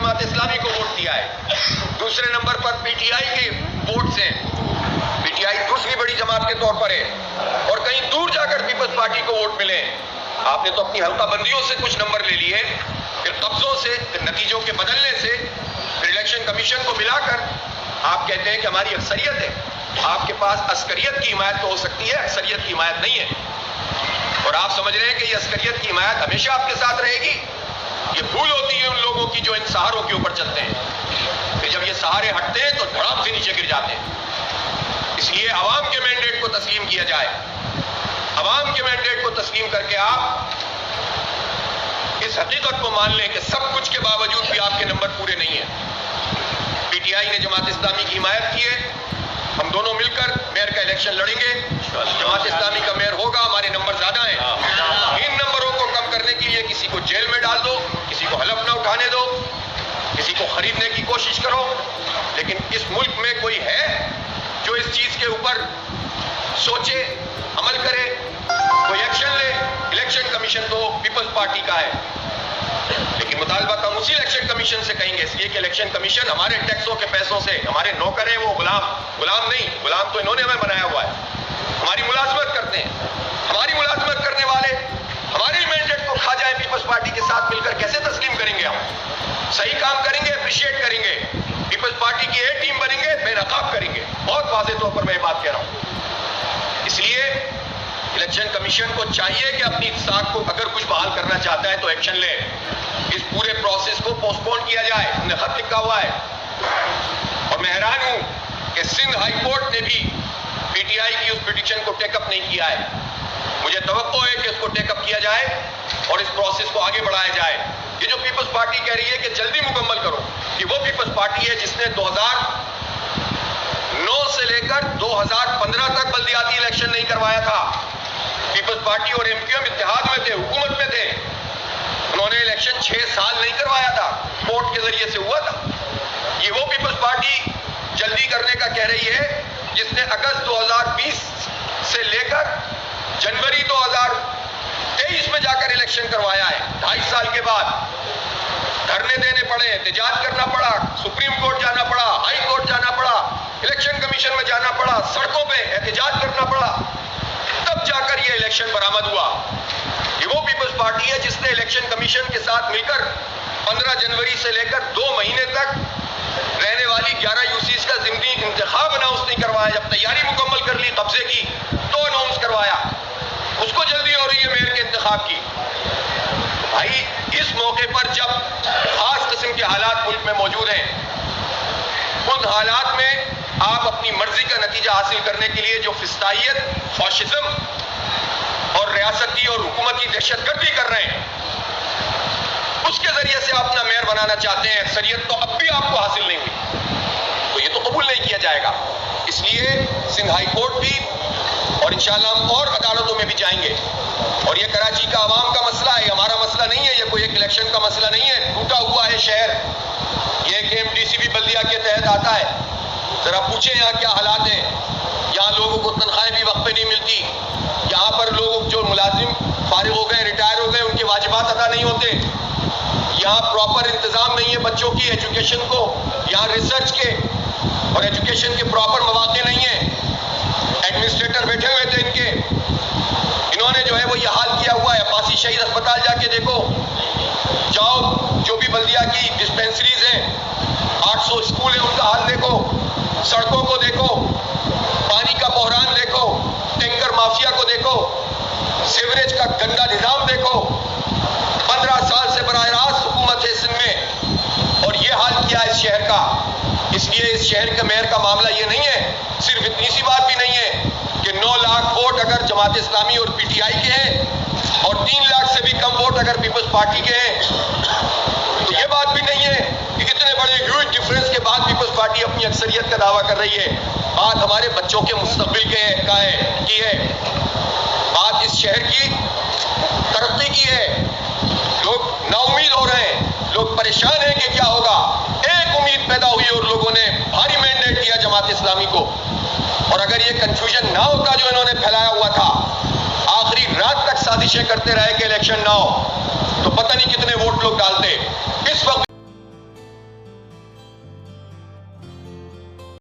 جماعت اسلامی کو ووٹ دیا ہے، دوسرے number per P T I کے ووٹس ہیں، پی ٹی آئی دوسری بڑی جماعت کے طور پر ہے، اور کہیں دور جا کر پیپلز پارٹی کو ووٹ ملے۔ آپ نے تو اپنی حلقہ بندیوں سے کچھ نمبر لے لیے، پھر قبضوں سے، پھر نتیجوں کے بدلنے سے، پھر الیکشن کمیشن کو ملا کر آپ کہتے ہیں کہ ہماری اکثریت ہے۔ آپ کے پاس عسکریت کی حمایت تو ہو سکتی ہے، اکثریت کی حمایت نہیں ہے، اور آپ سمجھ رہے ہیں کہ یہ عسکریت کی حمایت ہمیشہ آپ کے ساتھ رہے گی۔ یہ بھول ہوتی ہے ان لوگوں کی جو ان سہاروں کے اوپر چلتے ہیں، کہ جب یہ سہارے ہٹتے ہیں تو دھڑام سے نیچے گر جاتے ہیں۔ اس لیے عوام کے مینڈیٹ کو تسلیم کیا جائے، عوام کے مینڈیٹ کو تسلیم کر کے آپ اس حقیقت کو مان لیں کہ سب کچھ کے باوجود بھی آپ کے نمبر پورے نہیں ہیں۔ پی ٹی آئی نے جماعت اسلامی کی حمایت کی ہے، ہم دونوں مل کر میئر کا الیکشن لڑیں گے، جماعت اسلامی کا میئر ہوگا، ہمارے نمبر زیادہ ہیں۔ ان نمبروں کو کم کرنے کے لیے کسی کو جیل میں ڈال دو، کسی کو حلف نہ اٹھانے دو، کسی کو خریدنے کی کوشش کرو، لیکن اس ملک میں کوئی ہے جو اس چیز کے اوپر سوچے، عمل کرے، کوئی ایکشن لے؟ الیکشن کمیشن تو پیپلز پارٹی کا ہے، لیکن مطالبہ تو ہم اسی الیکشن کمیشن سے کہیں گے، اس لیے کہ الیکشن کمیشن ہمارے ٹیکسوں کے پیسوں سے، ہمارے نوکر ہیں، وہ غلام نہیں، غلام تو انہوں نے ہمیں بنایا ہوا ہے، ہماری ملازمت کرتے ہیں۔ ہماری ملازمت کرنے والے ہمارے مینڈیٹ کو کھا جائیں پیپلز پارٹی کے ساتھ مل کر، کیسے تسلیم کریں گے؟ ہم صحیح کام کریں گے، اپریشیٹ کریں گے، پیپلز پارٹی کی اے ٹیم بنیں گے، بے نقاب کریں گے۔ بہت واضح طور پر میں یہ بات کہہ رہا ہوں۔ اس لیے الیکشن کمیشن کو چاہیے کہ اپنی اتفاق کو اگر کچھ بحال کرنا چاہتا ہے تو ایکشن لے، اس پورے پروسیس کو پوسٹ پون کیا جائے۔ ہم نے خط لکھا ہوا ہے، اور میں حیران ہوں کہ سندھ ہائی کورٹ نے بھی پی ٹی آئی کی اس پٹیشن کو ٹیک اپ نہیں کیا ہے۔ مجھے توقع ہے کہ اس کو ٹیک اپ کیا جائے اور اس پروسیس کو آگے بڑھایا جائے۔ یہ جو پیپلز پارٹی کہہ رہی ہے کہ جلدی مکمل کرو، یہ وہ پیپلز پارٹی ہے جس نے 2009 سے لے کر 2015 تک بلدیاتی الیکشن نہیں کروایا تھا۔ پیپلز پارٹی اور ایم کیو ایم اتحاد میں تھے، حکومت میں تھے، انہوں نے الیکشن 6 سال نہیں کروایا تھا، کورٹ کے ذریعے سے ہوا تھا۔ یہ وہ پیپلز پارٹی جلدی کرنے کا کہہ رہی ہے جس نے اگست 2020 سے لے کر جنوری 2023 میں جا کر الیکشن کروایا ہے۔ 2.5 سال کے بعد دھرنے دینے پڑے، احتجاج کرنا پڑا، سپریم کورٹ جانا پڑا، ہائی کورٹ جانا پڑا، الیکشن کمیشن میں جانا پڑا، سڑکوں پہ احتجاج کرنا پڑا، تب جا کر یہ الیکشن برآمد ہوا۔ یہ وہ پیپلز پارٹی ہے جس نے الیکشن کمیشن کے ساتھ مل کر 15 جنوری سے لے کر 2 مہینے تک رہنے والی 11 یوسیز کا ضمنی انتخاب اناؤنس نہیں کروایا۔ جب تیاری مکمل کر لی قبضے کی تو اناؤنس کروایا، اس کو جلدی ہو رہی ہے میئر کے انتخاب کی۔ بھائی اس موقع پر جب خاص قسم کے حالات ملک میں موجود ہیں، ان حالات میں آپ اپنی مرضی کا نتیجہ حاصل کرنے کے لیے جو فسطائیت، فاشزم اور ریاستی اور حکومتی دہشت گردی کر رہے ہیں، اس کے ذریعے سے اپنا میئر بنانا چاہتے ہیں، اکثریت تو اب بھی آپ کو حاصل نہیں ہوئی، تو یہ تو قبول نہیں کیا جائے گا۔ اس لیے سندھ ہائی کورٹ بھی، اور انشاءاللہ ہم اور عدالتوں میں بھی جائیں گے، اور یہ کراچی کا عوام کا مسئلہ ہے، ہمارا مسئلہ نہیں ہے، یہ کوئی ایک الیکشن کا مسئلہ نہیں ہے، ٹوٹا ہوا ہے شہر، یہ ایک ایم ڈی سی بھی بلدیہ کے تحت آتا ہے۔ ذرا پوچھیں یہاں کیا حالات ہیں، یہاں لوگوں کو تنخواہیں بھی وقت پہ نہیں ملتی، یہاں پر لوگ جو ملازم فارغ ہو گئے، ریٹائر ہو گئے، ان کے واجبات ادا نہیں ہوتے، یہاں پراپر انتظام نہیں ہے بچوں کی ایجوکیشن کو، یہاں ریسرچ کے اور ایجوکیشن کے پراپر مواقع نہیں ہیں، ایڈمنسٹریٹر بیٹھے ہوئے تھے ان کے، انہوں نے جو ہے وہ یہ حال کیا ہوا ہے۔ عباسی شہید اسپتال جا کے دیکھو، جاؤ جو بھی بلدیہ کی ڈسپینسریز ہیں، 800 اسکول ہیں، ان کا حال دیکھو، سڑکوں کو دیکھو، پانی کا بحران دیکھو، ٹینکر مافیا کو دیکھو، سیوریج کا گندا نظام دیکھو۔ 15 سال سے براہ راست حکومت ہے سندھ میں، اور یہ حال کیا ہے اس شہر کا۔ اس لیے اس شہر کے میئر کا معاملہ یہ نہیں ہے، صرف اتنی سی بات بھی نہیں ہے کہ 9 لاکھ ووٹ اگر جماعت اسلامی اور پی ٹی آئی کے ہیں، اور 3 لاکھ سے بھی کم ووٹ اگر پیپلز پارٹی کے ہیں، تو یہ بات بھی نہیں ہے کہ اتنے بڑے ہیوج ڈفرنس کے بعد پیپلز پارٹی اپنی اکثریت کا دعویٰ کر رہی ہے۔ بات ہمارے بچوں کے مستقبل کی ہے، بات اس شہر کی ترقی کی ہے۔ لوگ نا امید ہو رہے ہیں، لوگ پریشان ہیں کہ کیا ہوگا۔ ایک امید پیدا ہوئی اور لوگوں نے بھاری مینڈیٹ دیا جماعت اسلامی کو، اور اگر یہ کنفیوژن نہ ہوتا جو انہوں نے پھیلایا ہوا تھا، آخری رات تک سازشیں کرتے رہے کہ الیکشن نہ ہو، تو پتہ نہیں کتنے ووٹ لوگ ڈالتے۔ اس